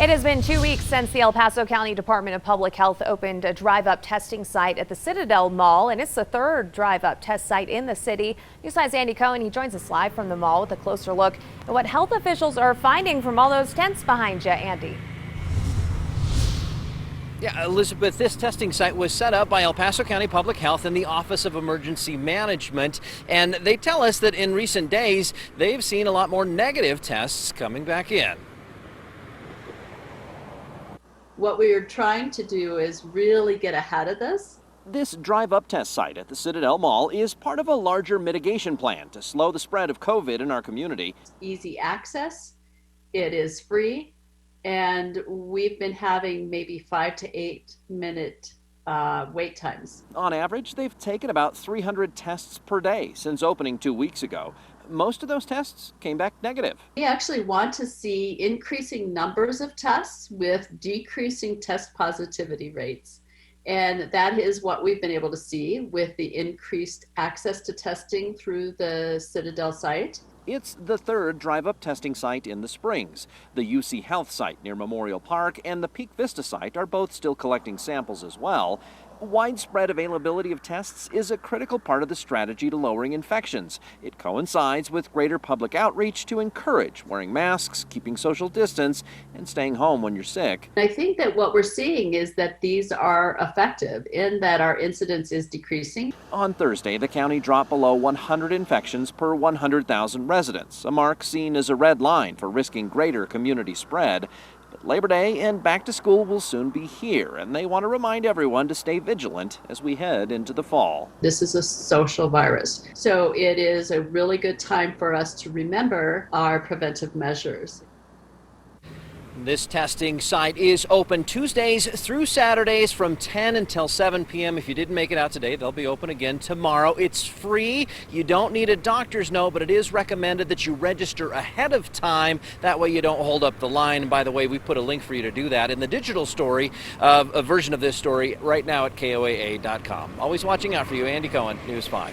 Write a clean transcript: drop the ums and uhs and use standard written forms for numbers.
It has been 2 weeks since the El Paso County Department of Public Health opened a drive-up testing site at the Citadel Mall, and it's the third drive-up test site in the city. News 5's Andy Cohen, he joins us live from the mall with a closer look at what health officials are finding from all those tents behind you, Andy. Yeah, Elizabeth, this testing site was set up by El Paso County Public Health and the Office of Emergency Management, and they tell us that in recent days they've seen a lot more negative tests coming back in. What we are trying to do is really get ahead of this. This drive-up test site at the Citadel Mall is part of a larger mitigation plan to slow the spread of COVID in our community. Easy access, it is free, and we've been having maybe 5 to 8 minute wait times. On average, they've taken about 300 tests per day since opening 2 weeks ago. Most of those tests came back negative. We actually want to see increasing numbers of tests with decreasing test positivity rates. And that is what we've been able to see with the increased access to testing through the Citadel site. It's the third drive-up testing site in the Springs. The UC Health site near Memorial Park and the Peak Vista site are both still collecting samples as well. Widespread availability of tests is a critical part of the strategy to lowering infections. It coincides with greater public outreach to encourage wearing masks, keeping social distance, and staying home when you're sick. I think that what we're seeing is that these are effective in that our incidence is decreasing. On Thursday, the county dropped below 100 infections per 100,000 residents, a mark seen as a red line for risking greater community spread. But Labor Day and back to school will soon be here, and they want to remind everyone to stay vigilant as we head into the fall. This is a social virus, so it is a really good time for us to remember our preventive measures. This testing site is open Tuesdays through Saturdays from 10 until 7 p.m. If you didn't make it out today, they'll be open again tomorrow. It's free. You don't need a doctor's note, but it is recommended that you register ahead of time. That way you don't hold up the line. And by the way, we put a link for you to do that in the digital story, a version of this story right now at KOAA.com. Always watching out for you. Andy Cohen, News 5.